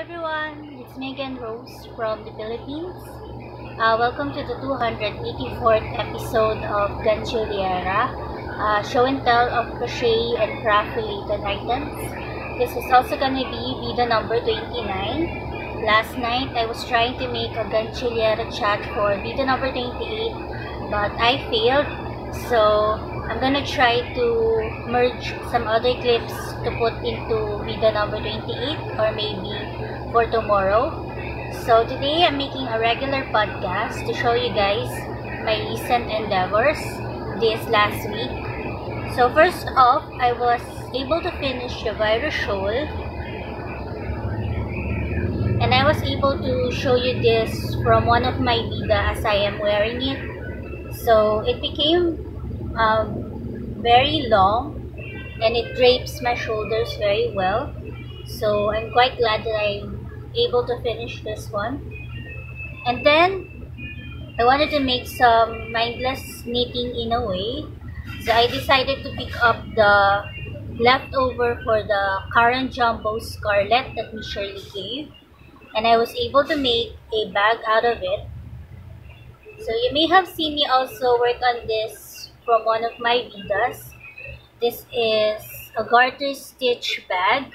everyone, it's Megan Rose from the Philippines. Welcome to the 284th episode of Gantsilyera, show and tell of crochet and craft related items. This is also going to be VEDA number 29. Last night I was trying to make a Gantsilyera chat for VEDA number 28, but I failed. So I'm gonna try to merge some other clips to put into VEDA number 28 or maybe for tomorrow. So today I'm making a regular podcast to show you guys my recent endeavors this last week. So first off, I was able to finish the virus shawl, and I was able to show you this from one of my VEDA as I am wearing it. So it became very long and it drapes my shoulders very well, so I'm quite glad that I'm able to finish this one. And then I wanted to make some mindless knitting in a way, so I decided to pick up the leftover for the current jumbo scarlet that Miss Shirley gave, and I was able to make a bag out of it. So you may have seen me also work on this from one of my VEDAs. This is a garter stitch bag.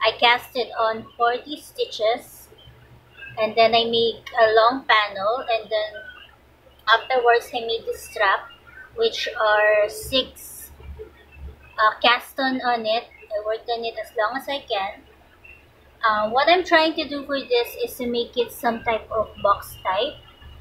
I casted on 40 stitches, and then I make a long panel, and then afterwards I made the strap, which are 6 cast on it. I worked on it as long as I can. What I'm trying to do for this is to make it some type of box type,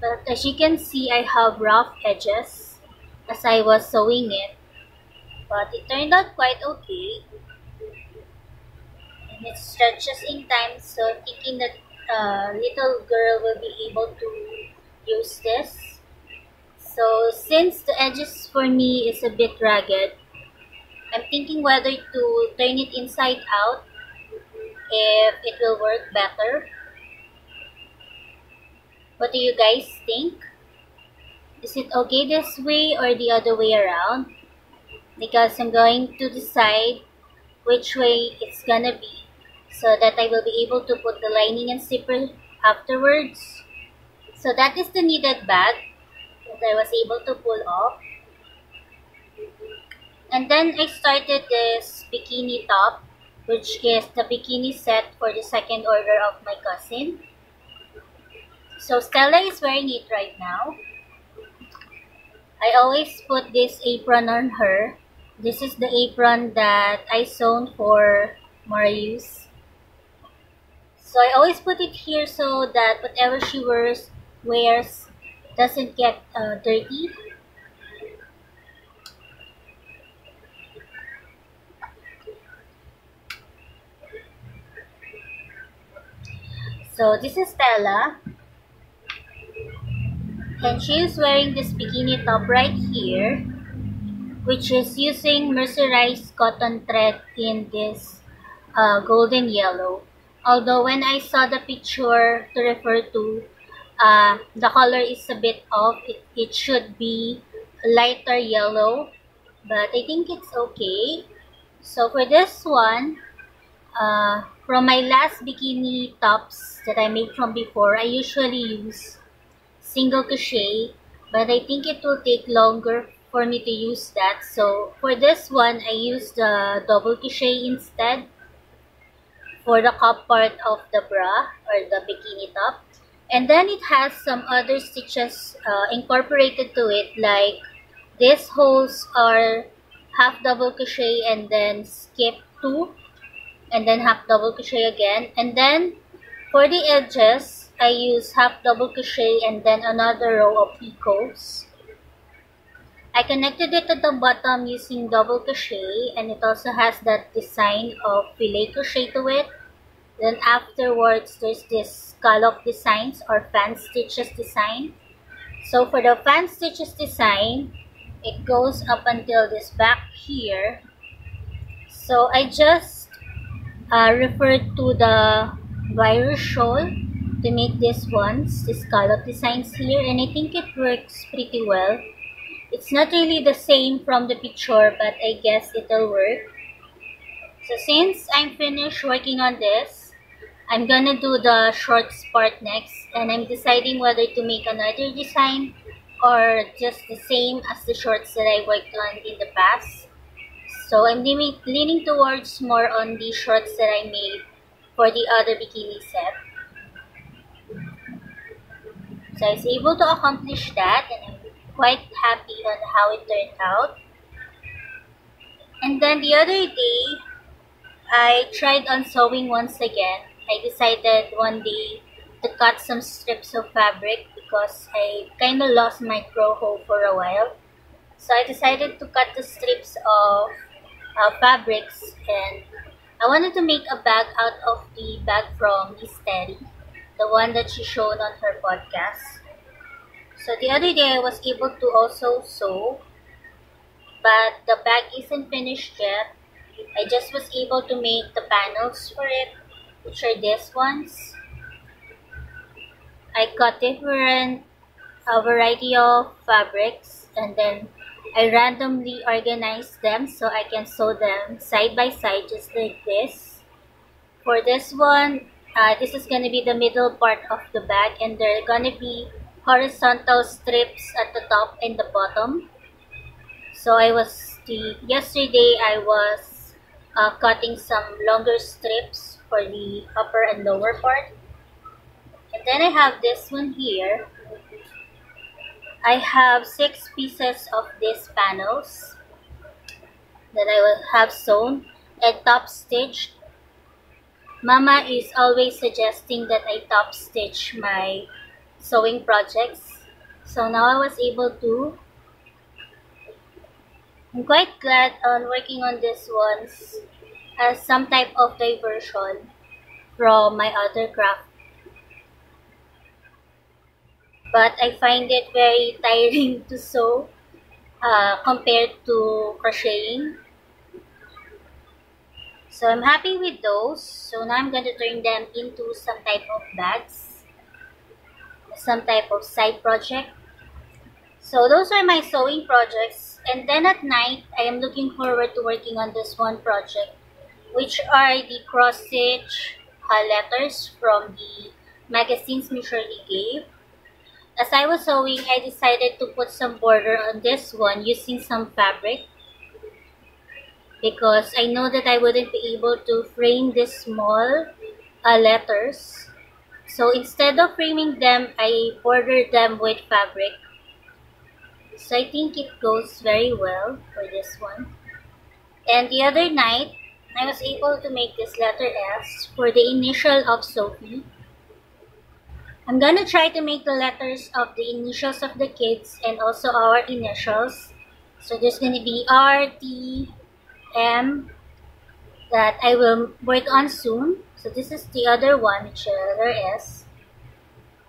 but as you can see, I have rough edges as I was sewing it, but it turned out quite okay, and it stretches in time, so I'm thinking that little girl will be able to use this. So since the edges for me is a bit ragged, I'm thinking whether to turn it inside out if it will work better. What do you guys think? Is it okay this way or the other way around? Because I'm going to decide which way it's gonna be, so that I will be able to put the lining and zipper afterwards. So that is the knitted bag that I was able to pull off. And then I started this bikini top, which is the bikini set for the second order of my cousin. So Stella is wearing it right now. I always put this apron on her. This is the apron that I sewn for Marius. So I always put it here so that whatever she wears doesn't get dirty. So this is Stella, and she is wearing this bikini top right here, which is using mercerized cotton thread in this golden yellow. Although when I saw the picture to refer to, the color is a bit off. It should be lighter yellow, but I think it's okay. So for this one, from my last bikini tops that I made from before, I usually use single crochet, but I think it will take longer for me to use that. So for this one, I used the double crochet instead for the cup part of the bra or the bikini top. And then it has some other stitches incorporated to it, like these holes are half double crochet and then skip 2 and then half double crochet again. And then for the edges, I use half double crochet and then another row of picots. I connected it at the bottom using double crochet, and it also has that design of filet crochet to it. Then afterwards, there's this scallop designs or fan stitches design. So for the fan stitches design, it goes up until this back here. So I just referred to the virus shawl to make these ones, the scallop designs here, and I think it works pretty well. It's not really the same from the picture, but I guess it'll work. So since I'm finished working on this, I'm gonna do the shorts part next, and I'm deciding whether to make another design or just the same as the shorts that I worked on in the past. So I'm leaning towards more on the shorts that I made for the other bikini set. So I was able to accomplish that, and I'm quite happy on how it turned out. And then the other day, I tried on sewing once again. I decided one day to cut some strips of fabric because I kind of lost my crow hoe for a while. So I decided to cut the strips of fabrics, and I wanted to make a bag out of the bag from Miss Terry, the one that she showed on her podcast. So the other day I was able to also sew, but the bag isn't finished yet. I just was able to make the panels for it, which are these ones. I cut different a variety of fabrics, and then I randomly organized them so I can sew them side by side just like this. For this one, this is going to be the middle part of the bag, and there are going to be horizontal strips at the top and the bottom. So yesterday I was cutting some longer strips for the upper and lower part. And then I have this one here. I have 6 pieces of these panels that I will have sewn and top stitched. Mama is always suggesting that I top stitch my sewing projects. So now I was able to. I'm quite glad on working on this ones as some type of diversion from my other craft. But I find it very tiring to sew compared to crocheting. So I'm happy with those. So now I'm going to turn them into some type of bags, some type of side project. So those are my sewing projects. And then at night, I am looking forward to working on this one project, which are the cross-stitch letters from the magazines Miss Shirley gave. As I was sewing, I decided to put some border on this one using some fabric, because I know that I wouldn't be able to frame these small letters. So instead of framing them, I bordered them with fabric. So I think it goes very well for this one. And the other night, I was able to make this letter S for the initial of Sophie. I'm gonna try to make the letters of the initials of the kids and also our initials. So there's gonna be R, T, M that I will work on soon. So this is the other one, which is the letter S.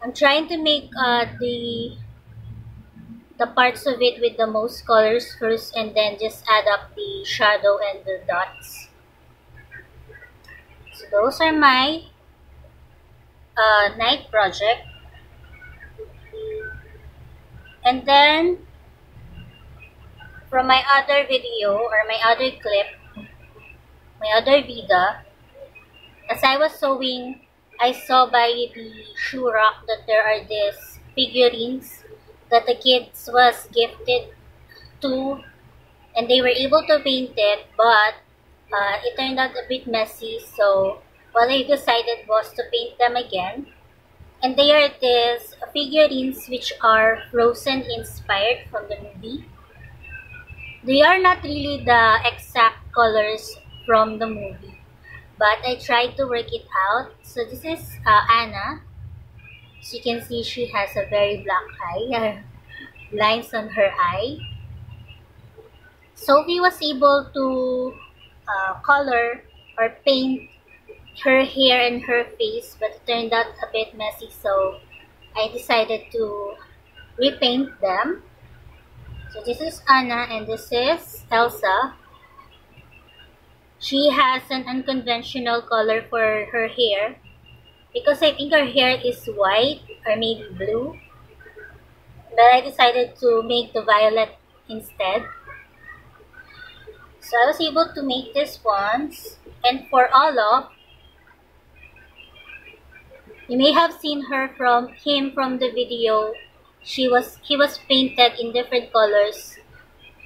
I'm trying to make the parts of it with the most colors first, and then just add up the shadow and the dots. So those are my night project. And then from my other video or my other clip, my other VEDA, as I was sewing, I saw by the shoe rack that there are these figurines that the kids was gifted to, and they were able to paint it, but it turned out a bit messy. So what I decided was to paint them again. And they are these figurines which are Frozen inspired from the movie. They are not really the exact colors from the movie, but I tried to work it out. So this is Anna. As you can see, she has a very black eye, lines on her eye. Sophie was able to color or paint her hair and her face, but it turned out a bit messy, so I decided to repaint them. So this is Anna and this is Elsa. She has an unconventional color for her hair, because I think her hair is white or maybe blue, but I decided to make the violet instead. So I was able to make these ones, and for Olaf, You may have seen him from the video. He was painted in different colors.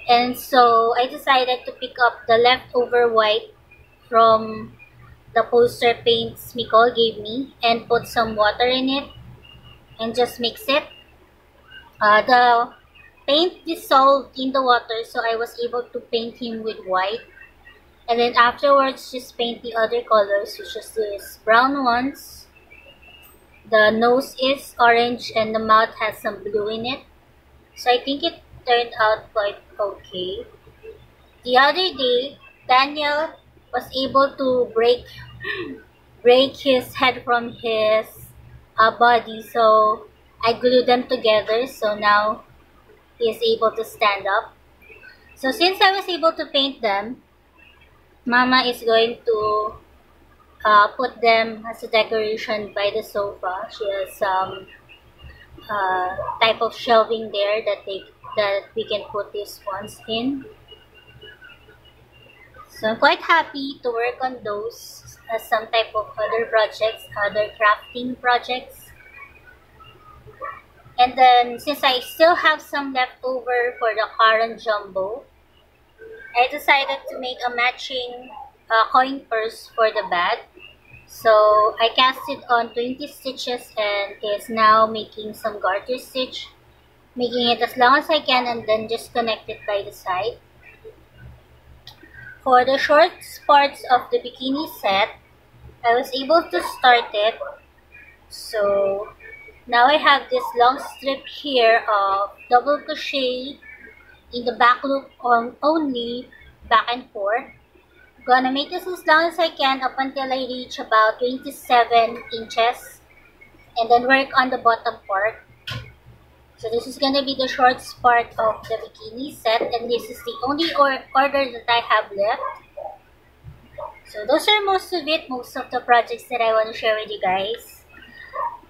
And so I decided to pick up the leftover white from the poster paints Nicole gave me and put some water in it and just mix it. The paint dissolved in the water, so I was able to paint him with white. And then afterwards, just paint the other colors, which is these brown ones. The nose is orange and the mouth has some blue in it. So I think it turned out quite okay. The other day, Daniel was able to break his head from his body, so I glued them together, so now he is able to stand up. So since I was able to paint them, Mama is going to put them as a decoration by the sofa. She has some type of shelving there that we can put these ones in. So I'm quite happy to work on those as some type of other projects, other crafting projects. And then since I still have some left over for the Karan Jumbo, I decided to make a matching coin purse for the bag. So I casted on 20 stitches and is now making some garter stitch, making it as long as I can and then just connect it by the side. For the short parts of the bikini set, I was able to start it. So now I have this long strip here of double crochet in the back loop only, back and forth. I'm gonna make this as long as I can up until I reach about 27 inches and then work on the bottom part. So this is gonna be the short part of the bikini set, and this is the only order that I have left. So those are most of the projects that I want to share with you guys.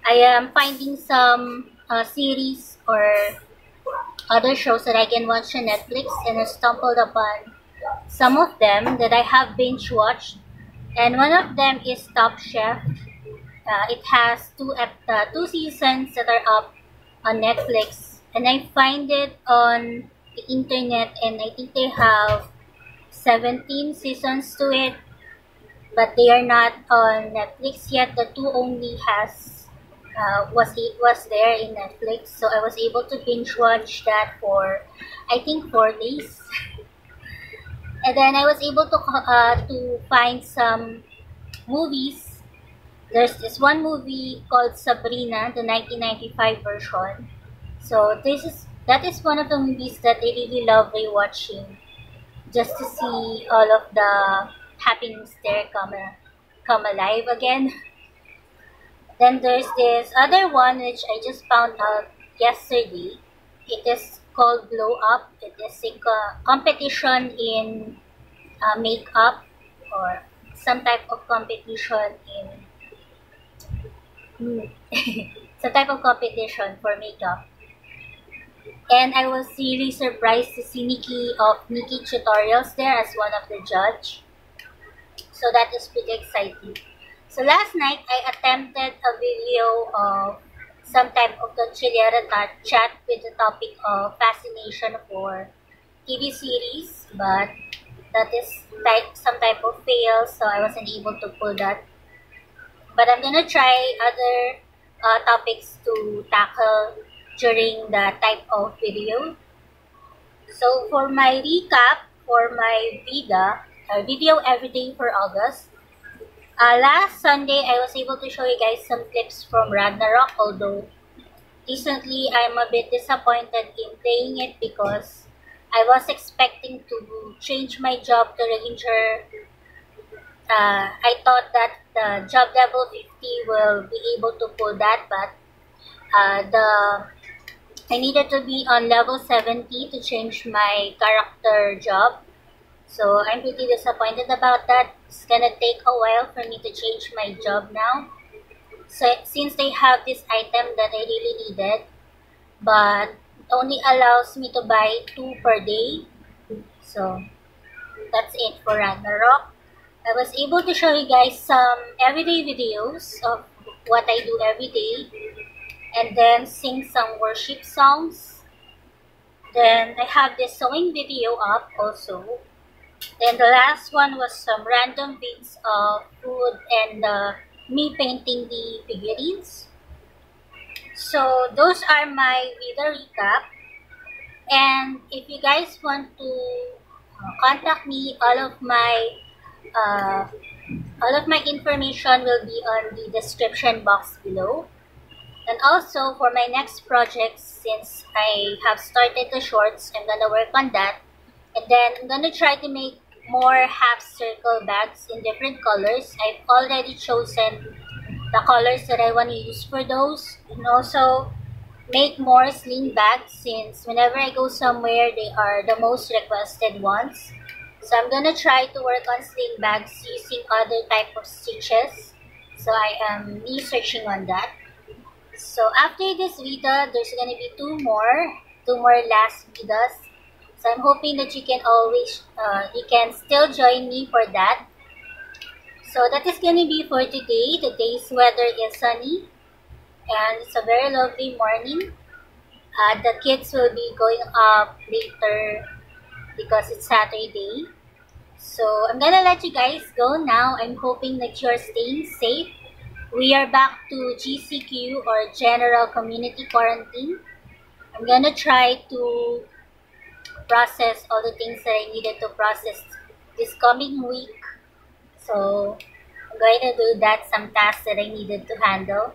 I am finding some series or other shows that I can watch on Netflix, and I stumbled upon some of them that I have binge watched, and one of them is Top Chef. It has two seasons that are up on Netflix, and I find it on the internet, and I think they have 17 seasons to it, but they are not on Netflix yet. The two only was there in Netflix, so I was able to binge watch that for I think 4 days. And then I was able to find some movies. There's this one movie called Sabrina, the 1995 version. So that is one of the movies that I really love rewatching, just to see all of the happenings there come alive again. Then there's this other one which I just found out yesterday. It is called Glow Up. It is a competition in makeup, or some type of competition some type of competition for makeup. And I was really surprised to see Nikki Tutorials there as one of the judge. So that is pretty exciting. So last night I attempted a video of some type of Gantsilyera chat with the topic of fascination for TV series, but that is some type of fail, so I wasn't able to pull that. But I'm gonna try other topics to tackle during that type of video. So for my recap, for my VEDA, video everyday for August, last Sunday I was able to show you guys some clips from Ragnarok, although recently I'm a bit disappointed in playing it because I was expecting to change my job to Ranger. I thought that the job level 50 will be able to pull that, but I needed to be on level 70 to change my character job. So I'm pretty disappointed about that. It's gonna take a while for me to change my job now. So since they have this item that I really needed, but it only allows me to buy 2 per day. So that's it for Ragnarok. I was able to show you guys some everyday videos of what I do every day, and then sing some worship songs. Then I have this sewing video up also. Then the last one was some random bits of food and me painting the figurines. So those are my video recap. And if you guys want to contact me, uh, all of my information will be on the description box below. And also for my next project, since I have started the shorts, I'm gonna work on that. And then I'm gonna try to make more half circle bags in different colors. I've already chosen the colors that I want to use for those. And also make more sling bags, since whenever I go somewhere, they are the most requested ones. So I'm gonna try to work on sling bags using other type of stitches. So I am researching on that. So after this video, there's gonna be two more last videos. So I'm hoping that you can still join me for that. So that is gonna be for today. Today's weather is sunny and it's a very lovely morning. The kids will be going up later because it's Saturday. So I'm gonna let you guys go now. I'm hoping that you're staying safe. We are back to GCQ, or General Community Quarantine. I'm gonna try to process all the things that I needed to process this coming week. So I'm going to do that, some tasks that I needed to handle.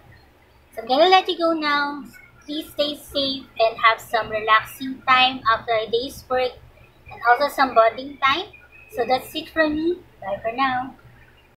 So I'm gonna let you go now. Please stay safe and have some relaxing time after a day's work, and also some bonding time. So that's it from me. Bye for now.